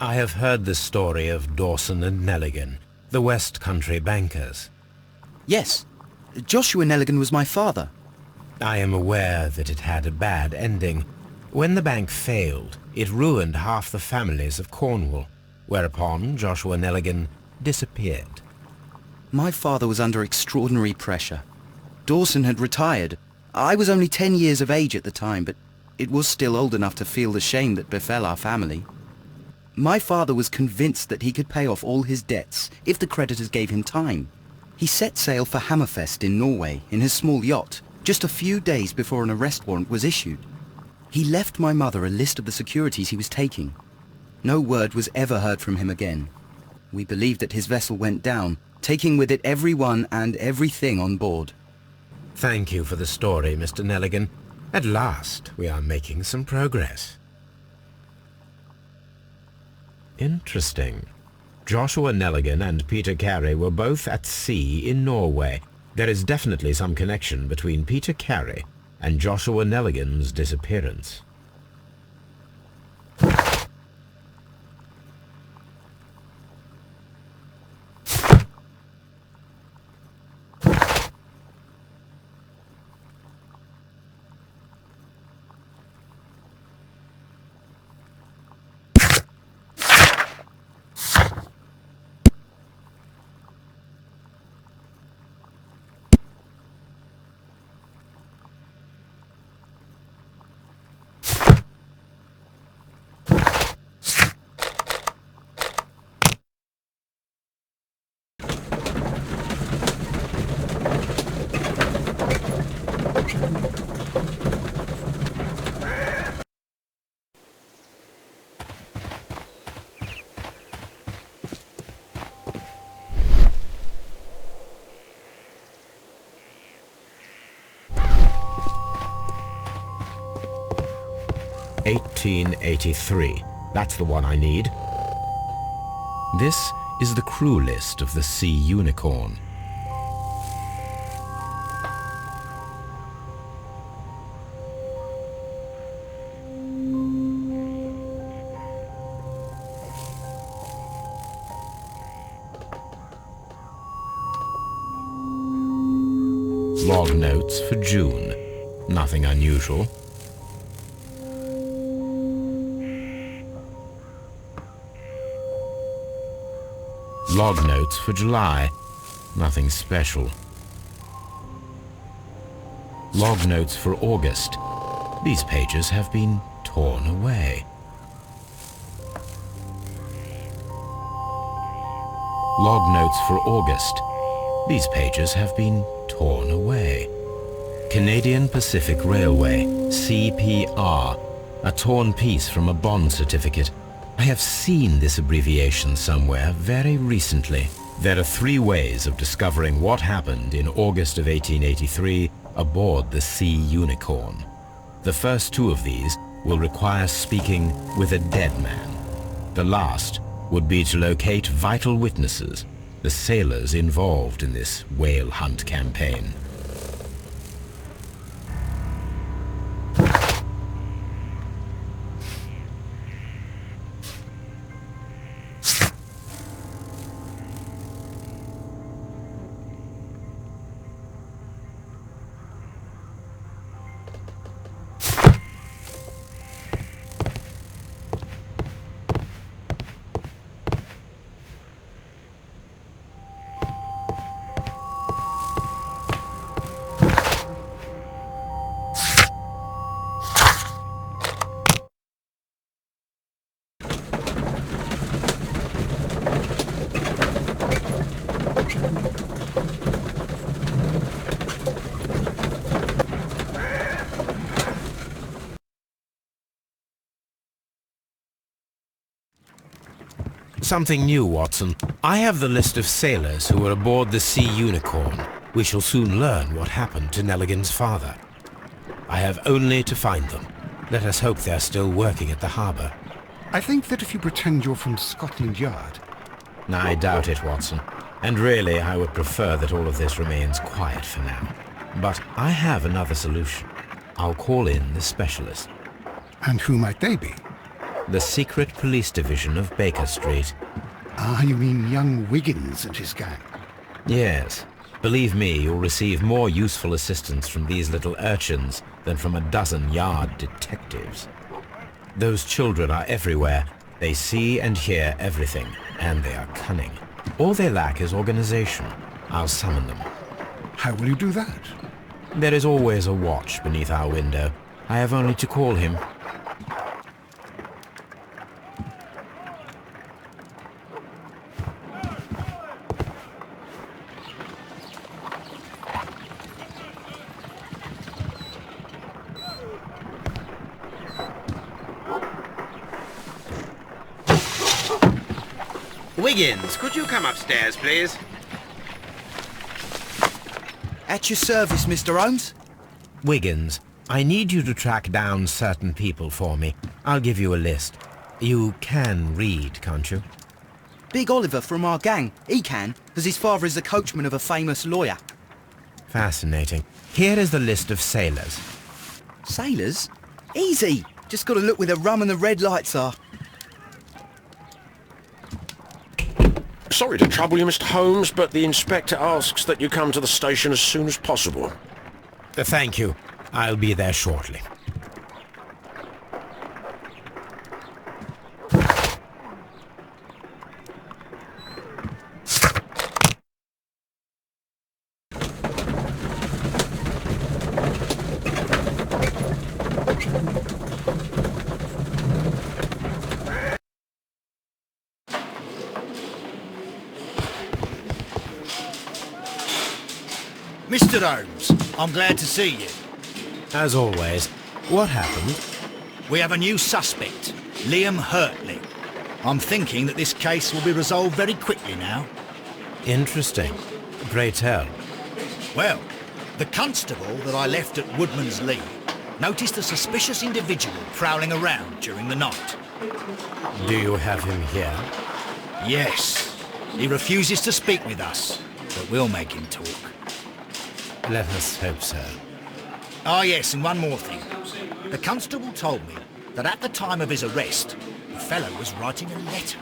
I have heard the story of Dawson and Nelligan, the West Country bankers. Yes, Joshua Nelligan was my father. I am aware that it had a bad ending. When the bank failed, it ruined half the families of Cornwall, whereupon Joshua Nelligan disappeared. My father was under extraordinary pressure. Dawson had retired. I was only 10 years of age at the time, but it was still old enough to feel the shame that befell our family. My father was convinced that he could pay off all his debts if the creditors gave him time. He set sail for Hammerfest in Norway in his small yacht, just a few days before an arrest warrant was issued. He left my mother a list of the securities he was taking. No word was ever heard from him again. We believe that his vessel went down, taking with it everyone and everything on board. Thank you for the story, Mr. Nelligan. At last, we are making some progress. Interesting. Joshua Nelligan and Peter Carey were both at sea in Norway. There is definitely some connection between Peter Carey and Joshua Nelligan's disappearance. (1883). That's the one I need. This is the crew list of the Sea Unicorn. Log notes for June. Nothing unusual. Log notes for July. Nothing special. Log notes for August. These pages have been torn away. Log notes for August. These pages have been torn away. Canadian Pacific Railway, CPR, a torn piece from a bond certificate. I have seen this abbreviation somewhere very recently. There are 3 ways of discovering what happened in August of 1883 aboard the Sea Unicorn. The first 2 of these will require speaking with a dead man. The last would be to locate vital witnesses, the sailors involved in this whale hunt campaign. Something new, Watson. I have the list of sailors who were aboard the Sea Unicorn. We shall soon learn what happened to Nelligan's father. I have only to find them. Let us hope they're still working at the harbour. I think that if you pretend you're from Scotland Yard... I doubt it, Watson. And really, I would prefer that all of this remains quiet for now. But I have another solution. I'll call in the specialist. And who might they be? the secret police division of Baker Street. Ah, you mean young Wiggins and his gang? Yes. Believe me, you'll receive more useful assistance from these little urchins than from a dozen yard detectives. Those children are everywhere. They see and hear everything, and they are cunning. All they lack is organization. I'll summon them. How will you do that? There is always a watch beneath our window. I have only to call him. Wiggins, could you come upstairs, please? At your service, Mr. Holmes. Wiggins, I need you to track down certain people for me. I'll give you a list. You can read, can't you? Big Oliver from our gang. He can, as his father is the coachman of a famous lawyer. Fascinating. Here is the list of sailors. Sailors? Easy. Just gotta look where the rum and the red lights are. Sorry to trouble you, Mr. Holmes, but the inspector asks that you come to the station as soon as possible. Thank you. I'll be there shortly. Mr. Holmes, I'm glad to see you. As always, what happened? We have a new suspect, Liam Hurtley. I'm thinking that this case will be resolved very quickly now. Interesting. Pray tell. Well, the constable that I left at Woodman's Lee noticed a suspicious individual prowling around during the night. Do you have him here? Yes. He refuses to speak with us, but we'll make him talk. Let us hope so. Ah, yes, and one more thing. The constable told me that at the time of his arrest, the fellow was writing a letter.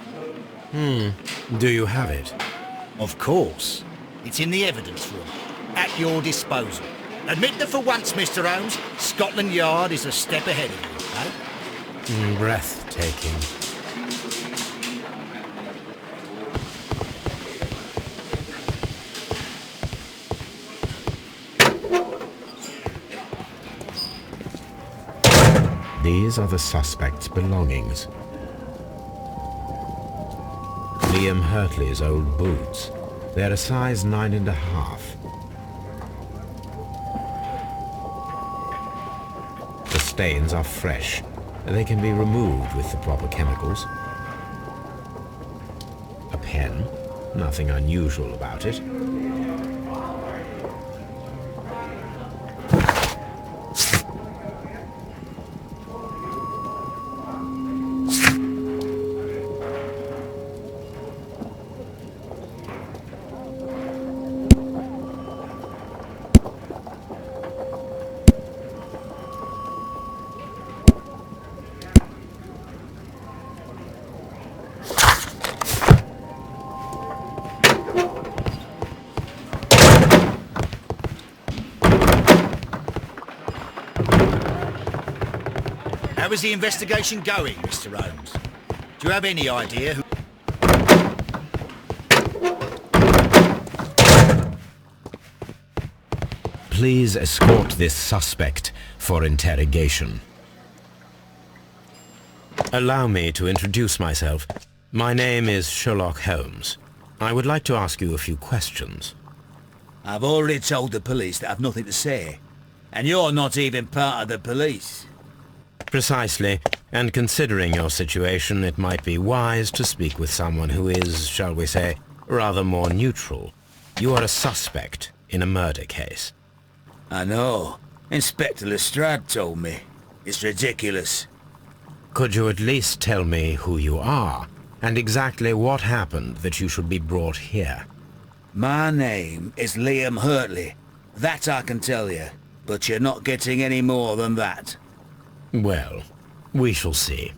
Do you have it? Of course. It's in the evidence room, at your disposal. Admit that for once, Mr. Holmes, Scotland Yard is a step ahead of you, eh? Breathtaking. These are the suspect's belongings. Liam Hurtley's old boots. They're a size 9.5. The stains are fresh. They can be removed with the proper chemicals. A pen. Nothing unusual about it. How is the investigation going, Mr. Holmes? Do you have any idea who... Please escort this suspect for interrogation. Allow me to introduce myself. My name is Sherlock Holmes. I would like to ask you a few questions. I've already told the police that I've nothing to say. And you're not even part of the police. Precisely, and considering your situation, it might be wise to speak with someone who is, shall we say, rather more neutral. You are a suspect in a murder case. I know. Inspector Lestrade told me. It's ridiculous. Could you at least tell me who you are, and exactly what happened that you should be brought here? My name is Liam Hurtley. That I can tell you. But you're not getting any more than that. Well, we shall see.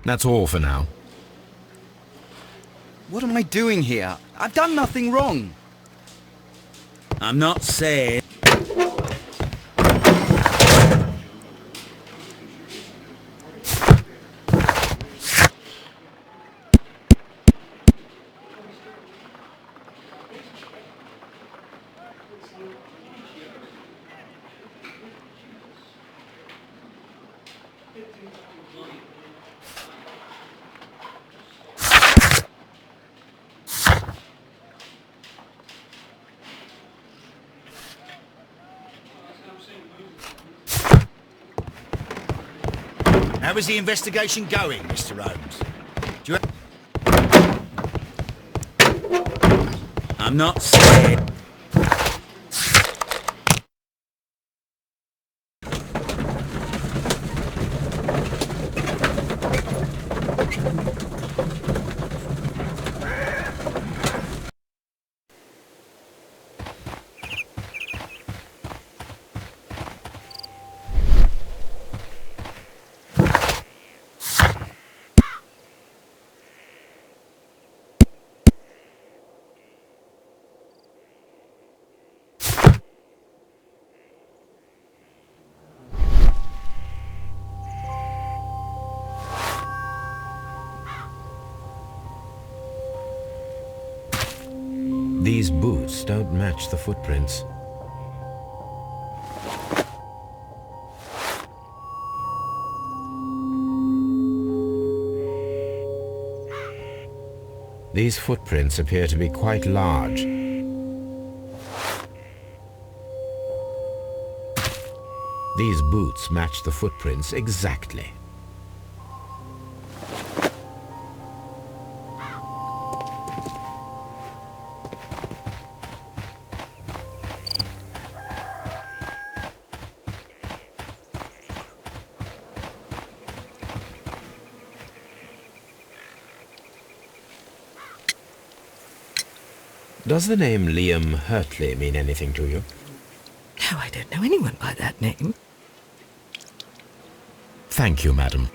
That's all for now. What am I doing here? I've done nothing wrong. I'm not saying... How is the investigation going, Mr. Holmes? Do you... I'm not saying... These boots don't match the footprints. These footprints appear to be quite large. These boots match the footprints exactly. Does the name Liam Hurtley mean anything to you? No, I don't know anyone by that name. Thank you, madam.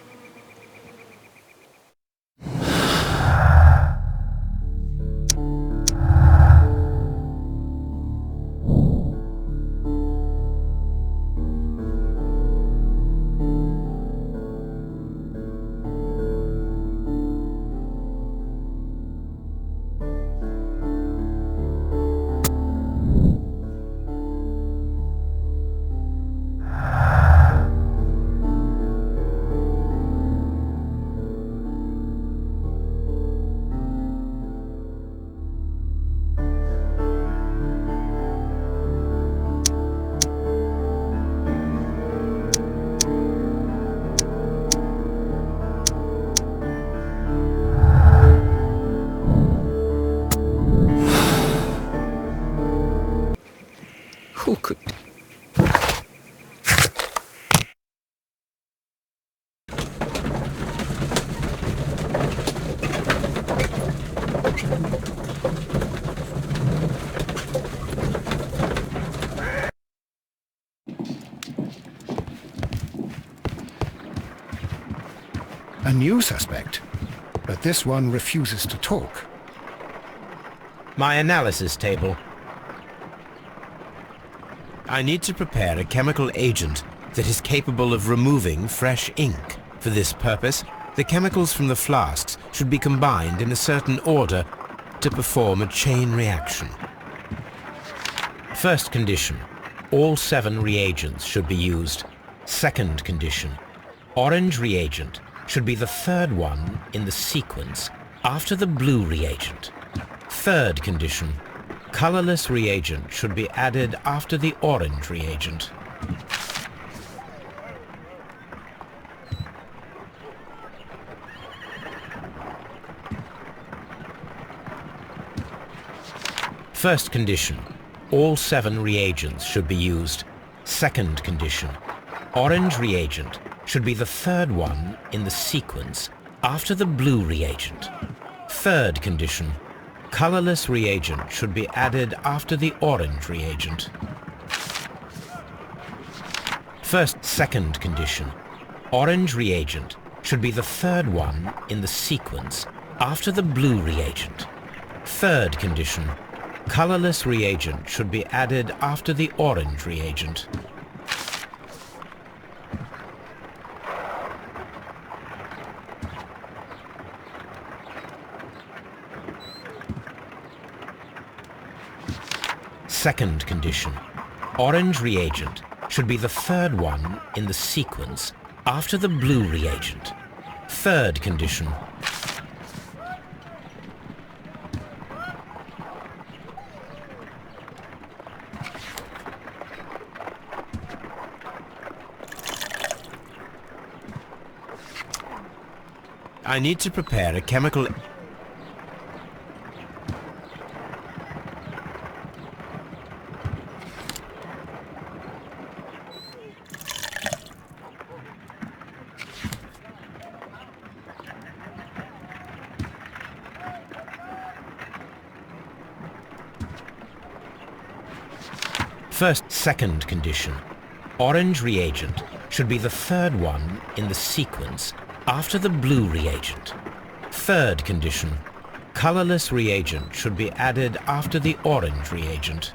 Who could... A new suspect, but this one refuses to talk. My analysis table. I need to prepare a chemical agent that is capable of removing fresh ink. For this purpose, the chemicals from the flasks should be combined in a certain order to perform a chain reaction. First condition, all 7 reagents should be used. Second condition, orange reagent should be the third one in the sequence after the blue reagent. Third condition, colorless reagent should be added after the orange reagent. First condition, all 7 reagents should be used. Second condition, orange reagent should be the third one in the sequence after the blue reagent. Third condition, colorless reagent should be added after the orange reagent. Second condition, orange reagent should be the third one in the sequence after the blue reagent. Third condition, colorless reagent should be added after the orange reagent. Second condition, orange reagent should be the third one in the sequence after the blue reagent. Third condition. I need to prepare a chemical... Second condition. Orange reagent should be the third one in the sequence after the blue reagent. Third condition. Colorless reagent should be added after the orange reagent.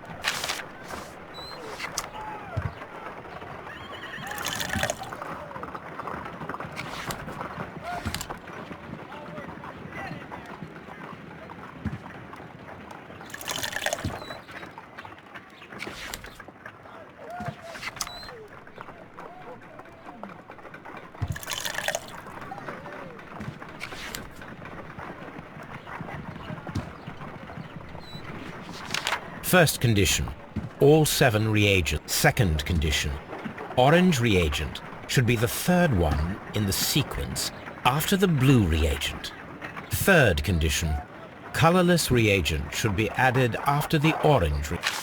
First condition, all 7 reagents. Second condition, orange reagent should be the third one in the sequence after the blue reagent. Third condition, colorless reagent should be added after the orange reagent.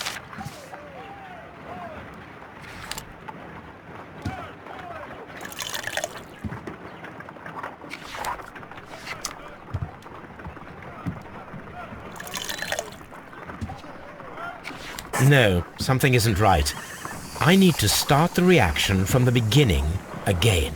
No, something isn't right. I need to start the reaction from the beginning again.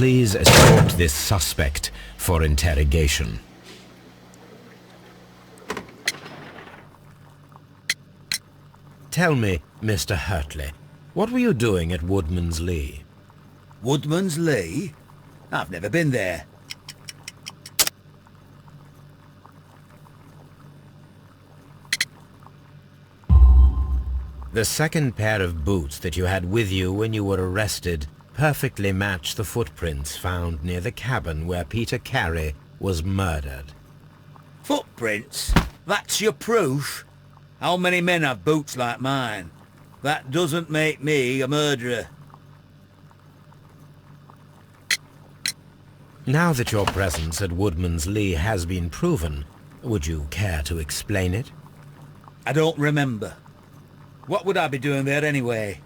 Please escort this suspect for interrogation. Tell me, Mr. Hurtley, what were you doing at Woodman's Lee? Woodman's Lee? I've never been there. The second pair of boots that you had with you when you were arrested perfectly match the footprints found near the cabin where Peter Carey was murdered. Footprints? That's your proof? How many men have boots like mine? That doesn't make me a murderer. Now that your presence at Woodman's Lee has been proven, would you care to explain it? I don't remember. What would I be doing there anyway?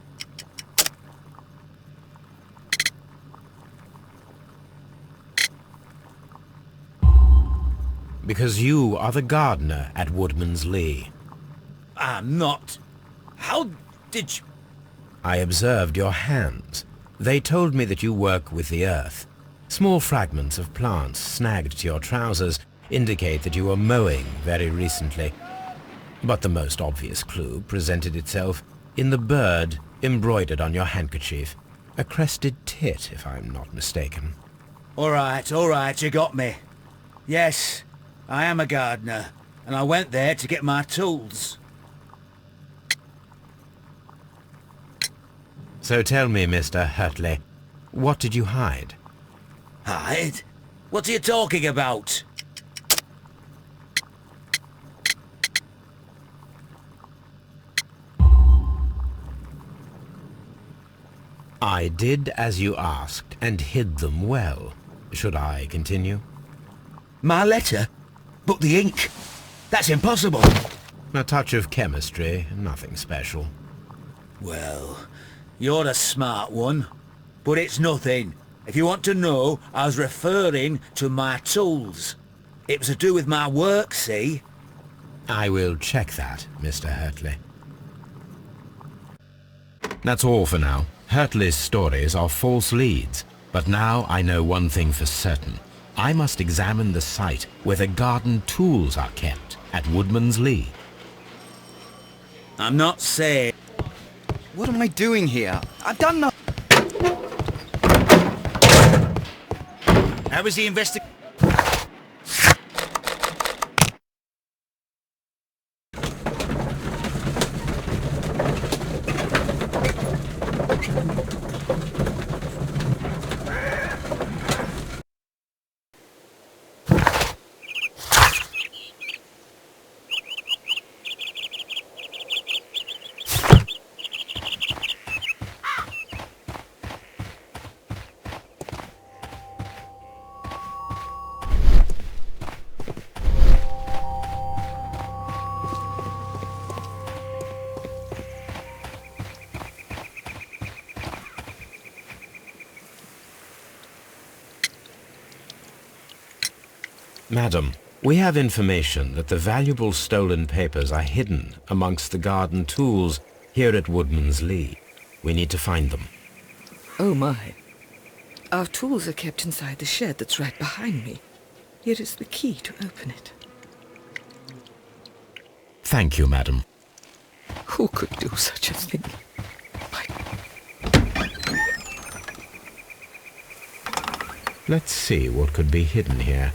Because you are the gardener at Woodman's Lee. I'm not. How did you... I observed your hands. They told me that you work with the earth. Small fragments of plants snagged to your trousers indicate that you were mowing very recently. But the most obvious clue presented itself in the bird embroidered on your handkerchief. A crested tit, if I'm not mistaken. All right, you got me. Yes, I am a gardener, and I went there to get my tools. So tell me, Mr. Hurtley, what did you hide? Hide? What are you talking about? I did as you asked, and hid them well. Should I continue? My letter? But the ink? That's impossible. A touch of chemistry, nothing special. Well, you're the smart one. But it's nothing. If you want to know, I was referring to my tools. It was to do with my work, see? I will check that, Mr. Hurtley. That's all for now. Hurtley's stories are false leads, but now I know one thing for certain. I must examine the site where the garden tools are kept at Woodman's Lee. I'm not saying... What am I doing here? I've done nothing. How was the investigation? Madam, we have information that the valuable stolen papers are hidden amongst the garden tools here at Woodman's Lee. We need to find them. Oh my. Our tools are kept inside the shed that's right behind me. Here is the key to open it. Thank you, madam. Who could do such a thing? Let's see what could be hidden here.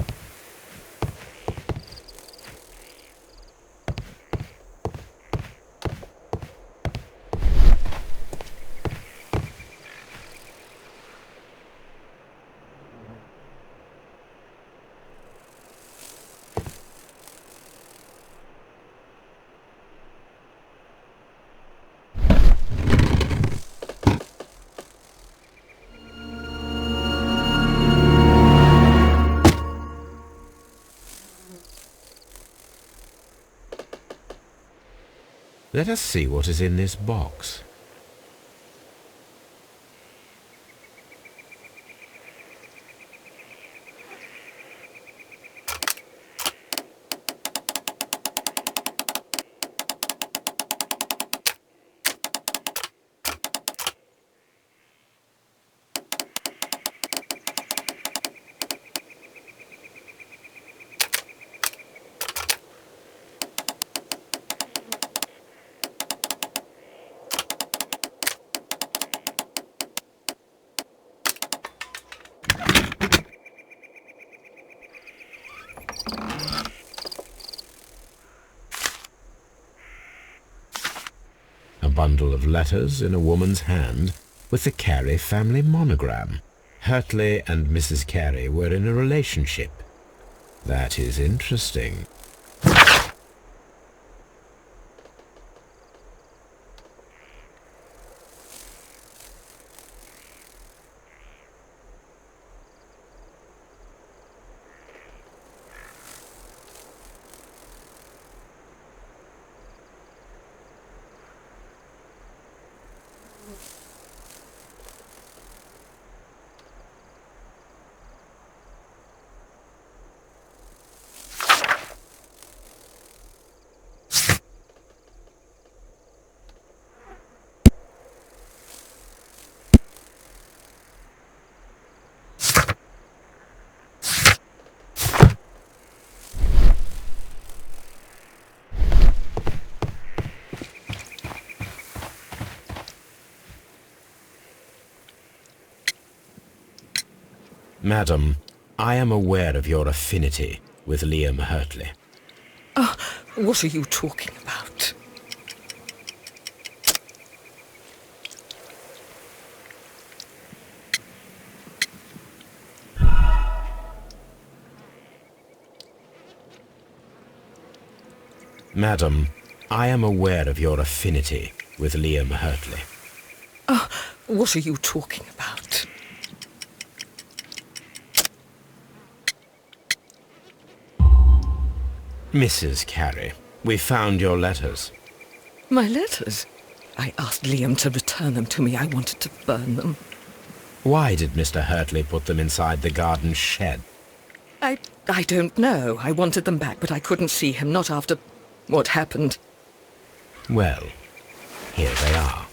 Let us see what is in this box. A bundle of letters in a woman's hand with the Carey family monogram. Hurtley and Mrs. Carey were in a relationship. That is interesting. Madam, I am aware of your affinity with Liam Hurtley. What are you talking about? Madam, I am aware of your affinity with Liam Hurtley. What are you talking about? Mrs. Carey, we found your letters. My letters? I asked Liam to return them to me. I wanted to burn them. Why did Mr. Hurtley put them inside the garden shed? I don't know. I wanted them back, but I couldn't see him, not after what happened. Well, here they are.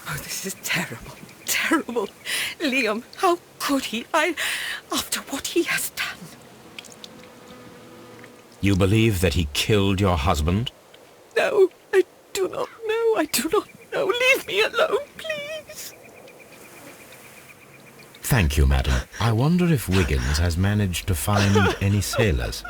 Oh, this is terrible. Terrible. Liam, how could he? After what he has done. You believe that he killed your husband? No, I do not know. I do not know. Leave me alone, please. Thank you, madam. I wonder if Wiggins has managed to find any sailors.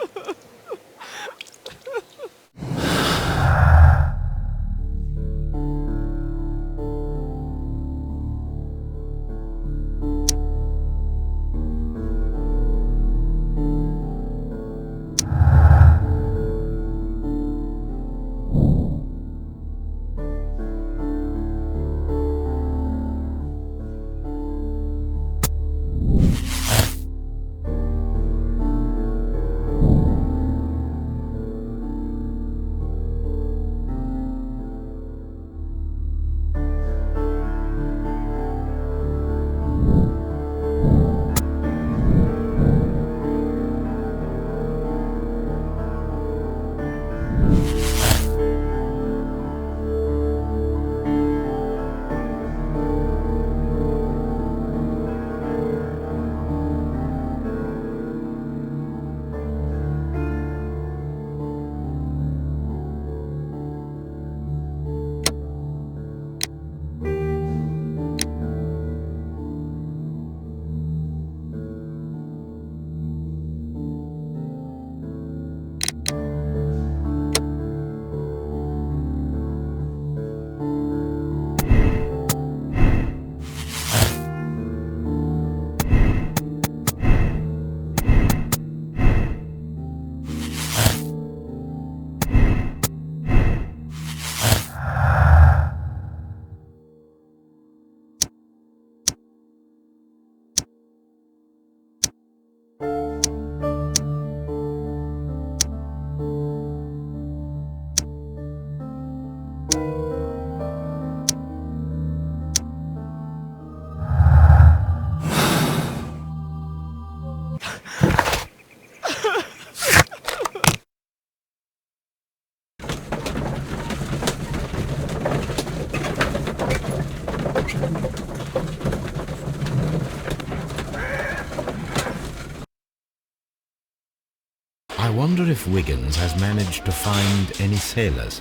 I wonder if Wiggins has managed to find any sailors.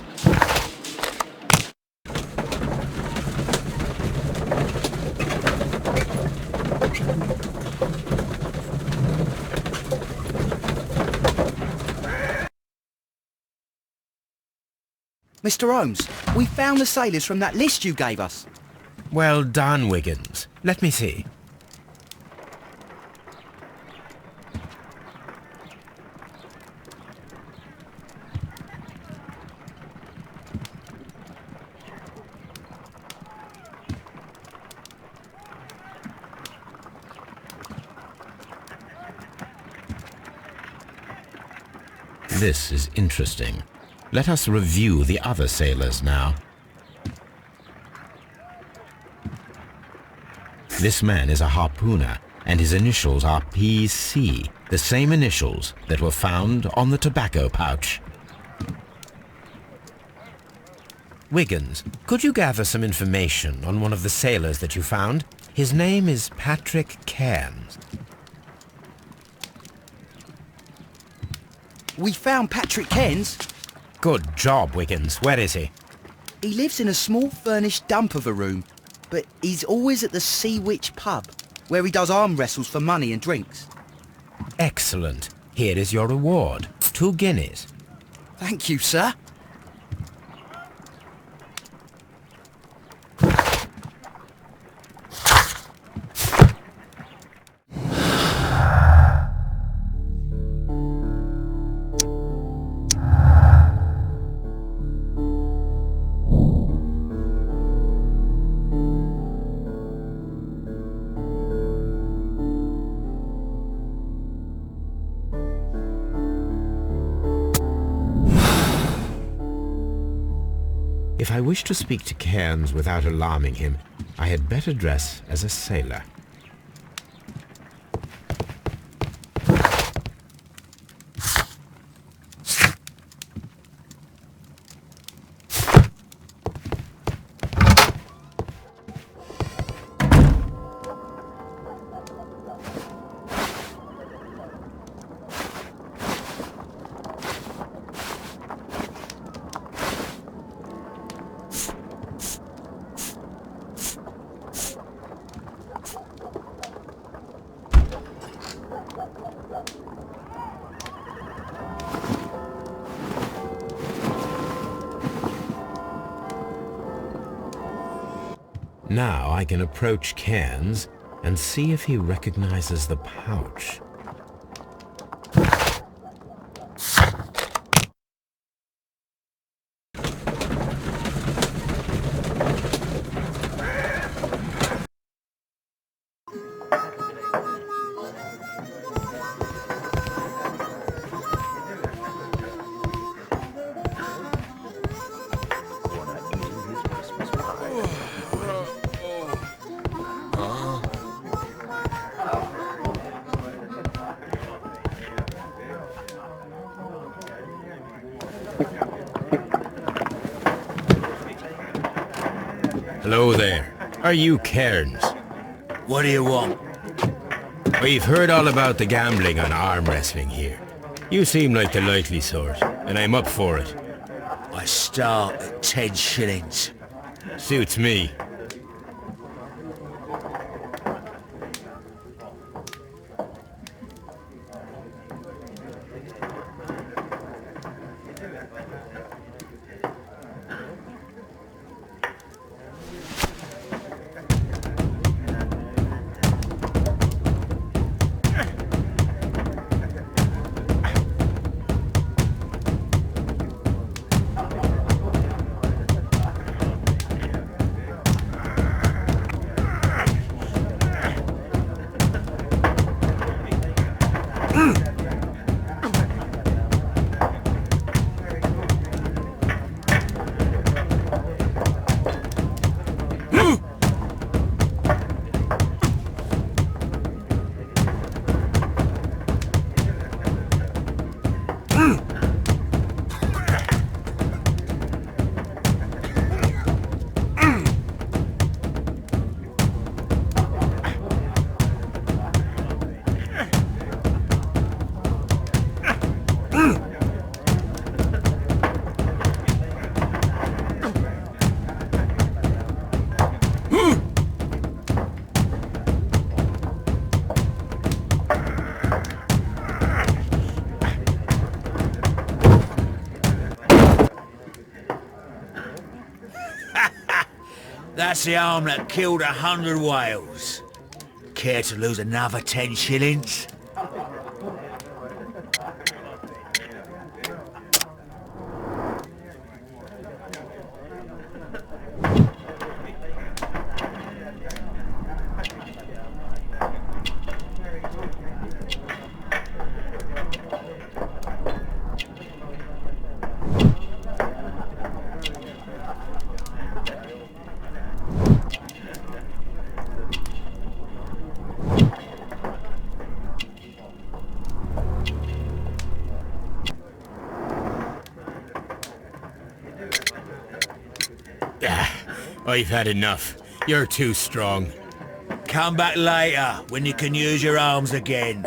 Mr. Holmes, we found the sailors from that list you gave us. Well done, Wiggins. Let me see. This is interesting. Let us review the other sailors now. This man is a harpooner, and his initials are PC, the same initials that were found on the tobacco pouch. Wiggins, could you gather some information on one of the sailors that you found? His name is Patrick Cairns. We found Patrick Cairns. Good job, Wiggins. Where is he? He lives in a small furnished dump of a room, but he's always at the Sea Witch pub. where he does arm wrestles for money and drinks. Excellent. Here is your reward. 2 guineas. Thank you, sir. If I wish to speak to Cairns without alarming him, I had better dress as a sailor. Now I can approach Cairns and see if he recognizes the pouch. Hello there. Are you Cairns? What do you want? We've heard all about the gambling and arm wrestling here. You seem like the likely sort, and I'm up for it. I start at 10 shillings. Suits me. That's the arm that killed 100 whales. Care to lose another 10 shillings? I've had enough. You're too strong. Come back later, when you can use your arms again.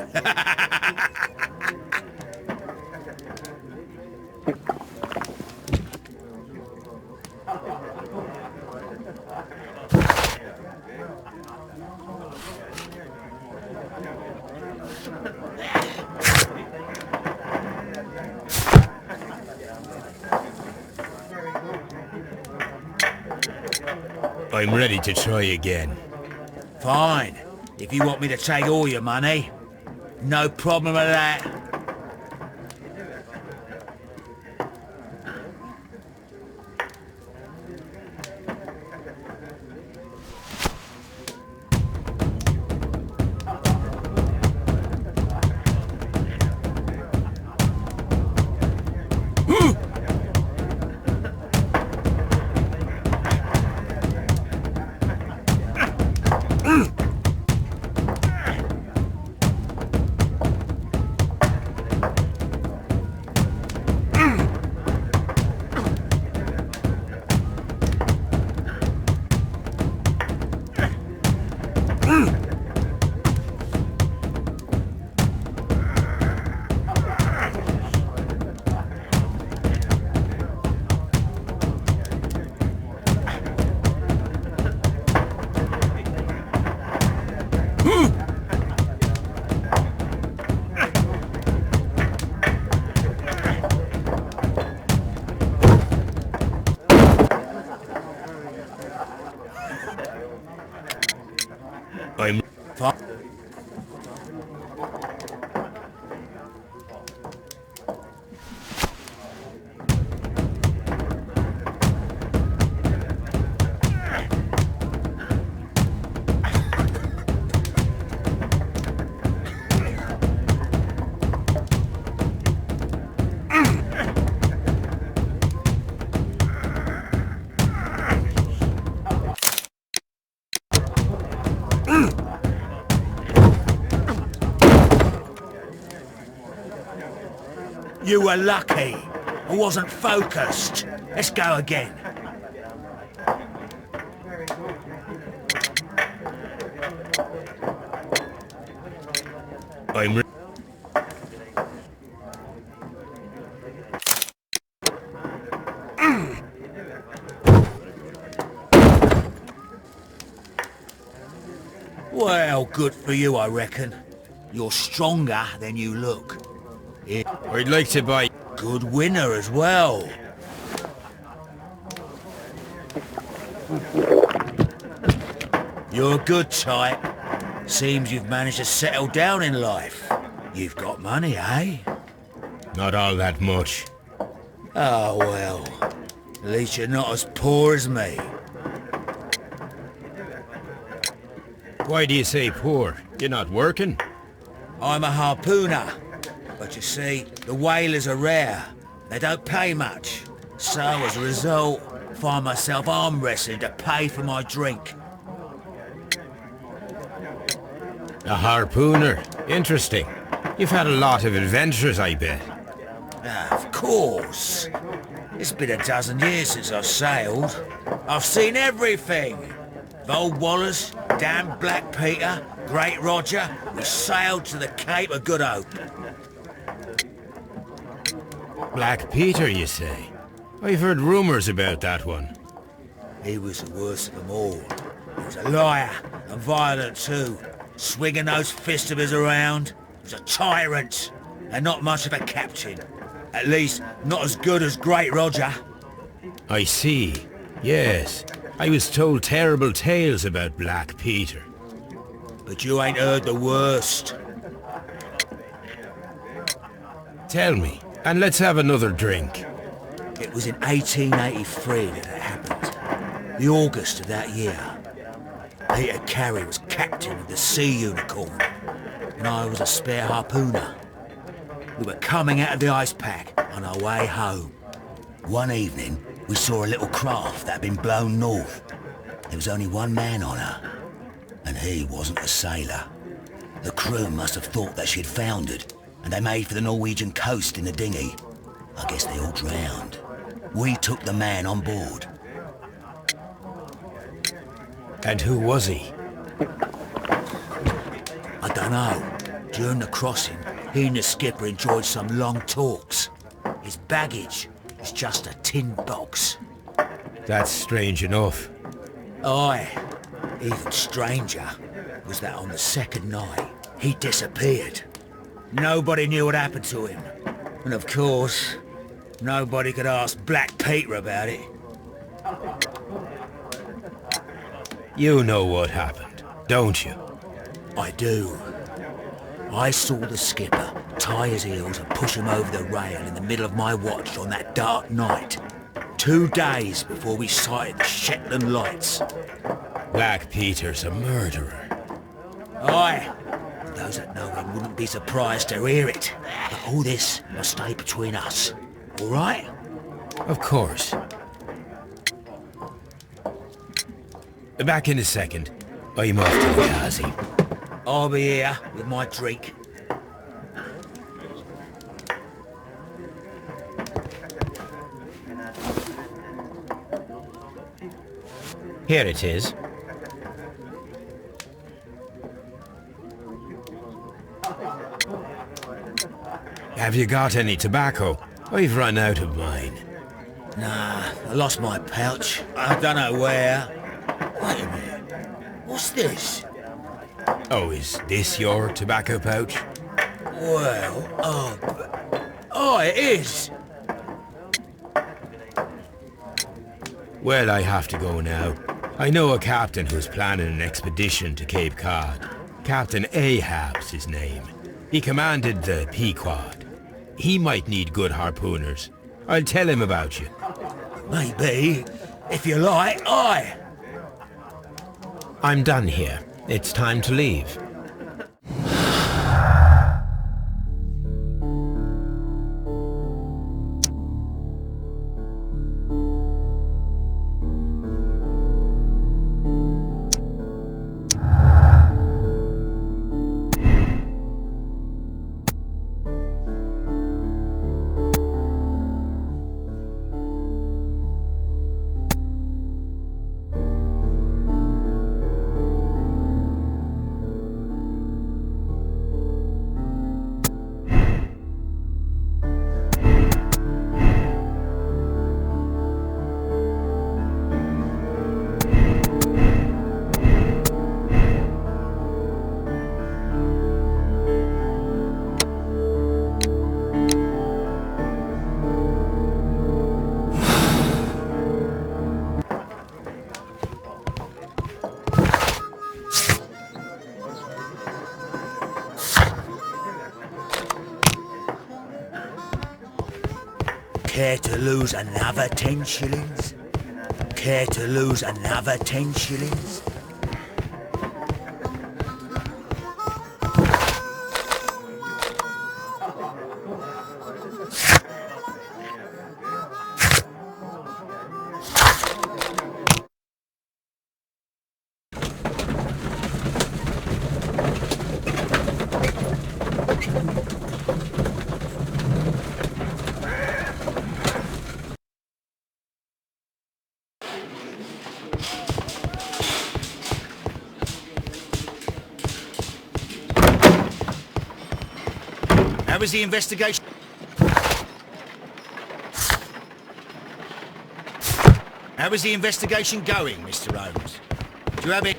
I'm ready to try again. Fine. If you want me to take all your money, no problem with that. I'm... You were lucky. I wasn't focused. Let's go again. I'm... Well, good for you, I reckon. You're stronger than you look. I'd like to buy... Good winner as well. You're a good type. Seems you've managed to settle down in life. You've got money, eh? Not all that much. Oh, well. At least you're not as poor as me. Why do you say poor? You're not working? I'm a harpooner. But you see, the whalers are rare. They don't pay much. So, as a result, find myself arm wrestling to pay for my drink. A harpooner. Interesting. You've had a lot of adventures, I bet. Of course. It's been a dozen years since I've sailed. I've seen everything. Old Wallace, damn Black Peter, Great Roger. We sailed to the Cape of Good Hope. Black Peter, you say? I've heard rumours about that one. He was the worst of them all. He was a liar, and violent too, swinging those fists of his around. He was a tyrant, and not much of a captain. At least, not as good as Great Roger. I see. Yes. I was told terrible tales about Black Peter. But you ain't heard the worst. Tell me, and let's have another drink. It was in 1883 that it happened. The August of that year. Peter Carey was captain of the Sea Unicorn, and I was a spare harpooner. We were coming out of the ice pack on our way home. One evening, we saw a little craft that had been blown north. There was only one man on her, and he wasn't a sailor. The crew must have thought that she'd foundered, and they made for the Norwegian coast in the dinghy. I guess they all drowned. We took the man on board. And who was he? I don't know. During the crossing, he and the skipper enjoyed some long talks. His baggage was just a tin box. That's strange enough. Aye. Even stranger was that on the second night, he disappeared. Nobody knew what happened to him. And of course, nobody could ask Black Peter about it. You know what happened, don't you? I do. I saw the skipper tie his heels and push him over the rail in the middle of my watch on that dark night. 2 days before we sighted the Shetland lights. Black Peter's a murderer. Aye. Those that know him wouldn't be surprised to hear it. But all this must stay between us. All right? Of course. Back in a second. I'm off to the Ghazi. I'll be here with my drink. Here it is. Have you got any tobacco? I've run out of mine. Nah, I lost my pouch. I don't know where. Wait a minute. What's this? Oh, is this your tobacco pouch? Well, oh, it is. Well, I have to go now. I know a captain who's planning an expedition to Cape Cod. Captain Ahab's his name. He commanded the Pequod. He might need good harpooners. I'll tell him about you. Maybe. If you like, aye. I'm done here. It's time to leave. Care to lose another 10 shillings? Care to lose another 10 shillings? How was the investigation? How was the investigation going, Mr. Holmes? Do you have it?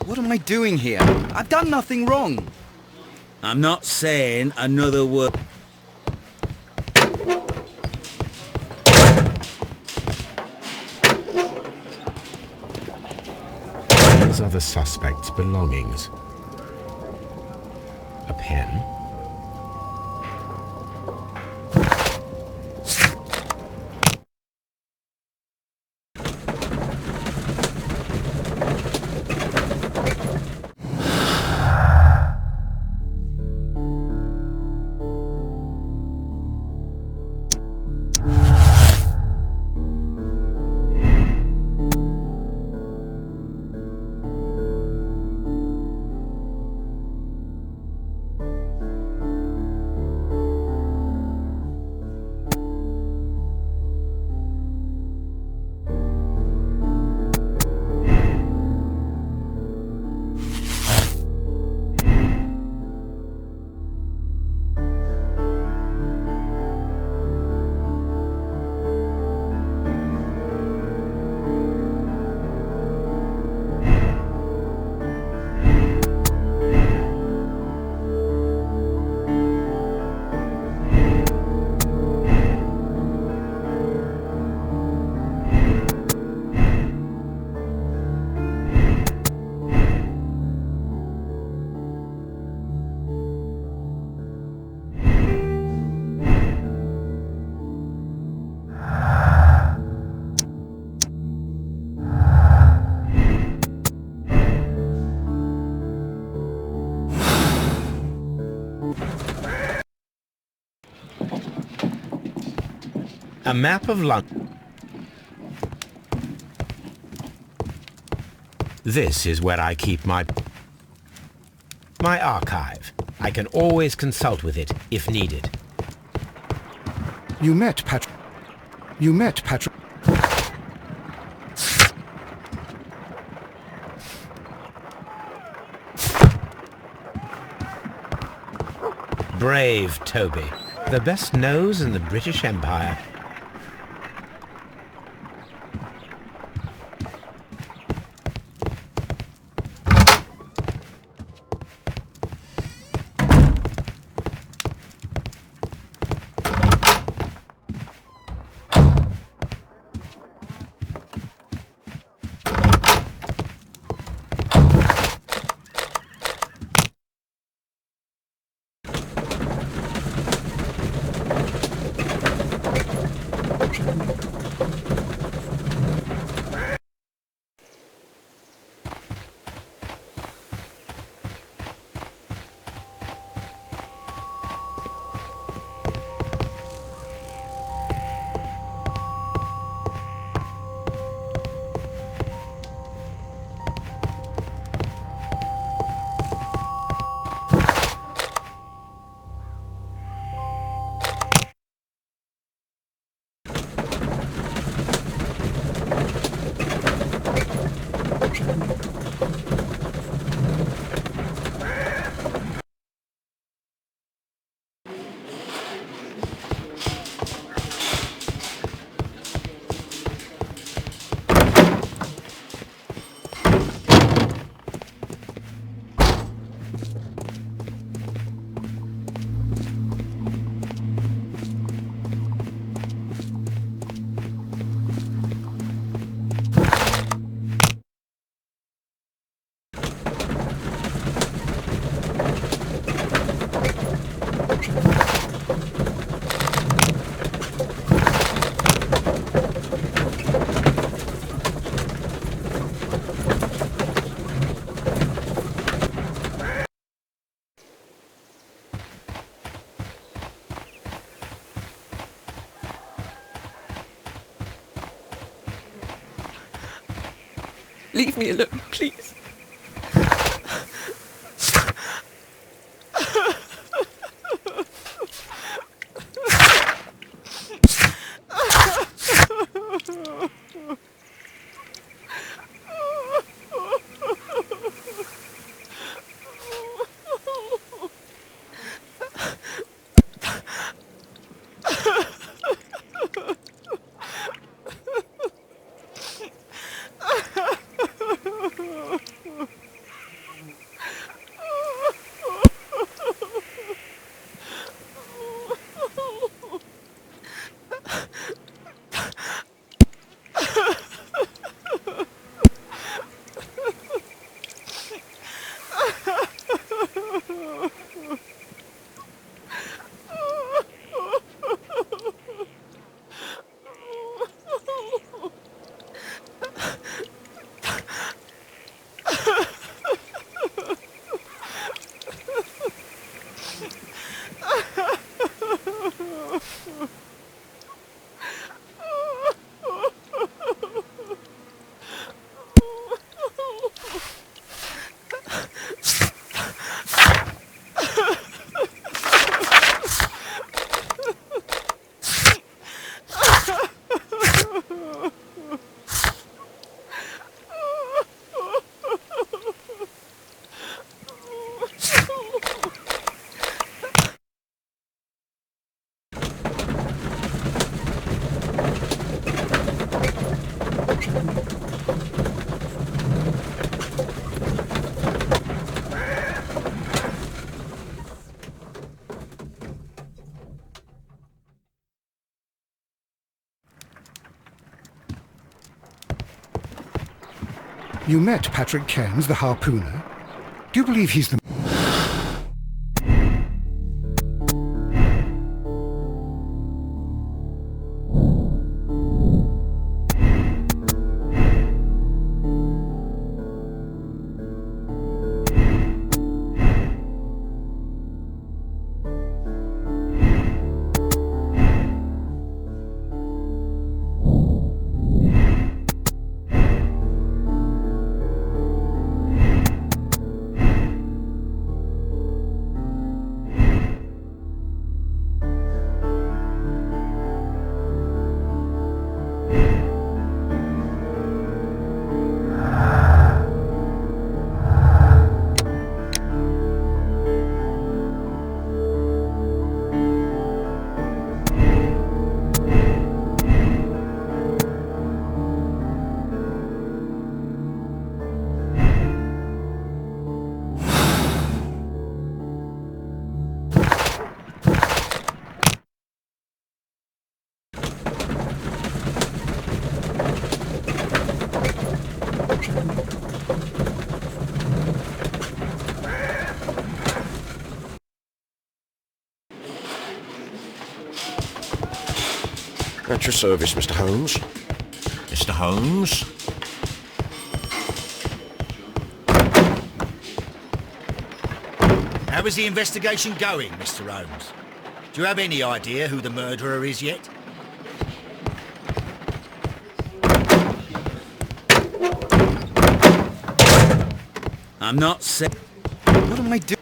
What am I doing here? I've done nothing wrong. I'm not saying another word. These are the suspect's belongings. A pen. A map of London. This is where I keep my archive. I can always consult with it if needed. You met Patrick. Brave Toby. The best nose in the British Empire. Leave me alone, please. You met Patrick Cairns, the harpooner. Do you believe he's the... At your service, Mr. Holmes. Mr. Holmes? How is the investigation going, Mr. Holmes? Do you have any idea who the murderer is yet? I'm not saying... What am I doing?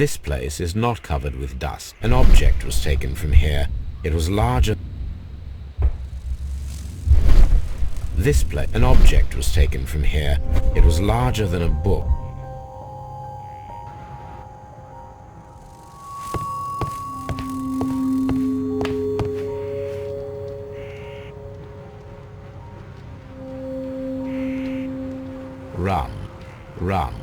This place is not covered with dust. An object was taken from here. It was larger. An object was taken from here. It was larger than a book. Rum. Rum.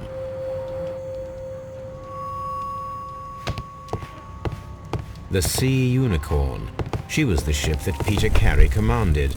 The Sea Unicorn. She was the ship that Peter Carey commanded.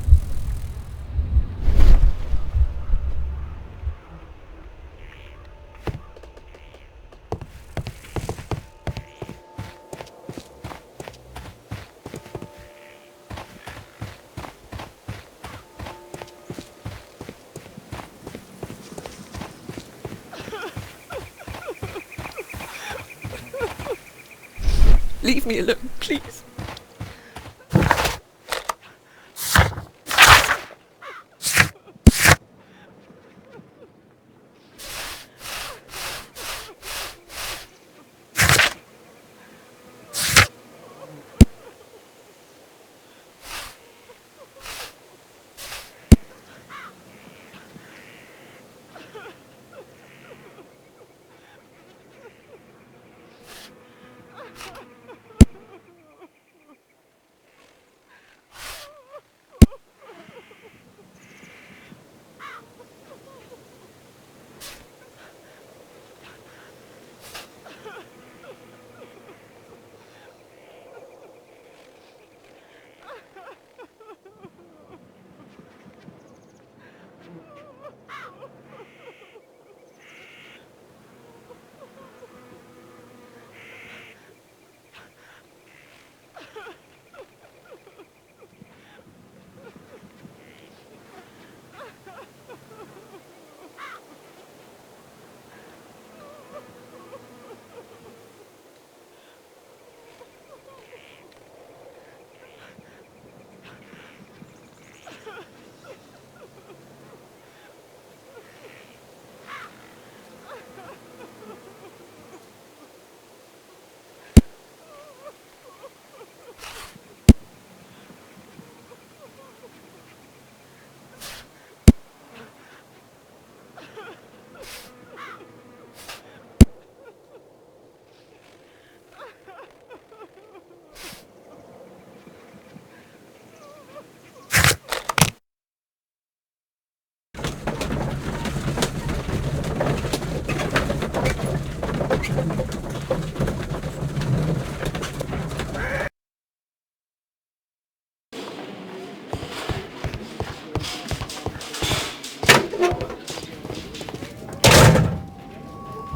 Leave me alone, please.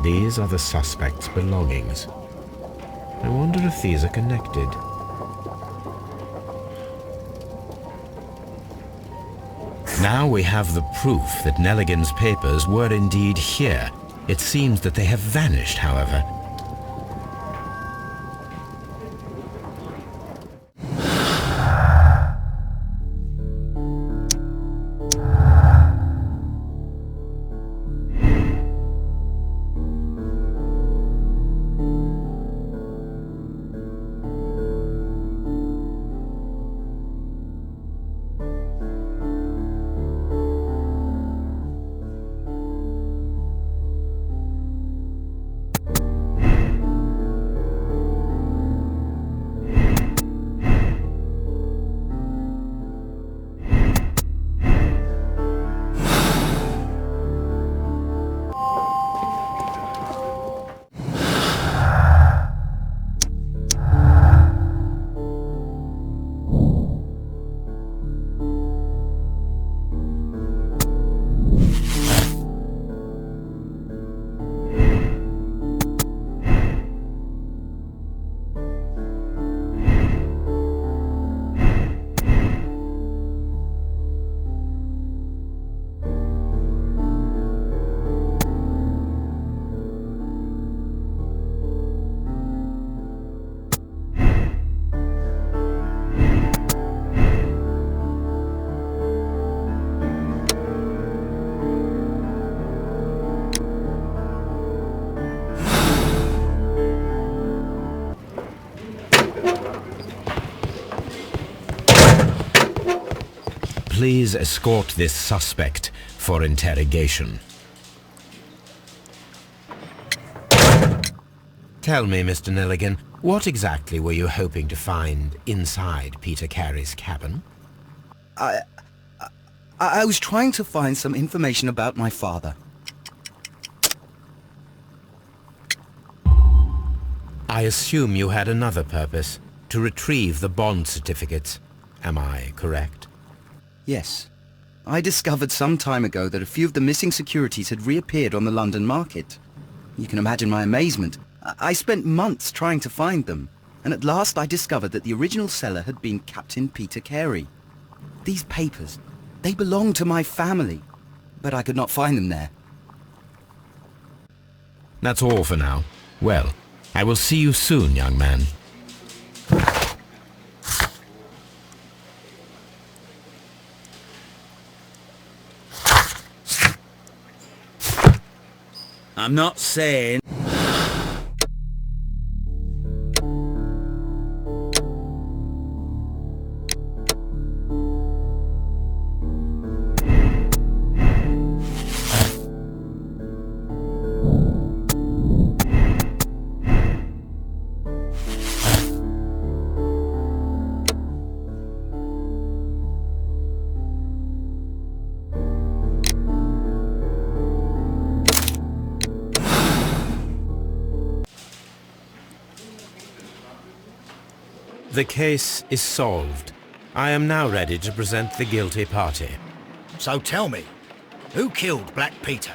These are the suspect's belongings. I wonder if these are connected. Now we have the proof that Nelligan's papers were indeed here. It seems that they have vanished, however. please escort this suspect for interrogation. Tell me, Mr. Nelligan, what exactly were you hoping to find inside Peter Carey's cabin? I was trying to find some information about my father. I assume you had another purpose, to retrieve the bond certificates. Am I correct? Yes. I discovered some time ago that a few of the missing securities had reappeared on the London market. You can imagine my amazement. I spent months trying to find them, and at last I discovered that the original seller had been Captain Peter Carey. These papers, they belonged to my family, but I could not find them there. That's all for now. Well, I will see you soon, young man. I'm not saying... The case is solved. I am now ready to present the guilty party. So tell me, who killed Black Peter?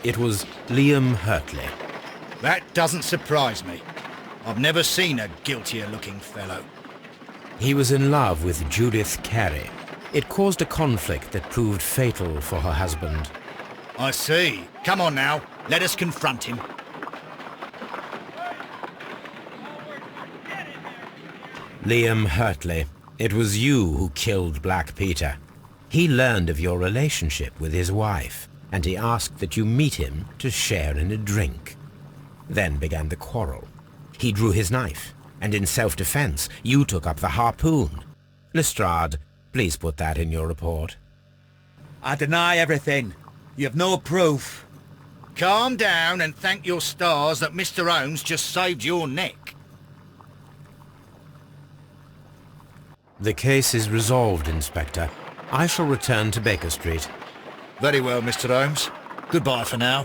It was Liam Hurtley. That doesn't surprise me. I've never seen a guiltier-looking fellow. He was in love with Judith Carey. It caused a conflict that proved fatal for her husband. I see. Come on now, let us confront him. Liam Hurtley, it was you who killed Black Peter. He learned of your relationship with his wife, and he asked that you meet him to share in a drink. Then began the quarrel. He drew his knife, and in self-defense, you took up the harpoon. Lestrade, please put that in your report. I deny everything. You have no proof. Calm down and thank your stars that Mr. Holmes just saved your neck. The case is resolved, Inspector. I shall return to Baker Street. Very well, Mr. Holmes. Goodbye for now.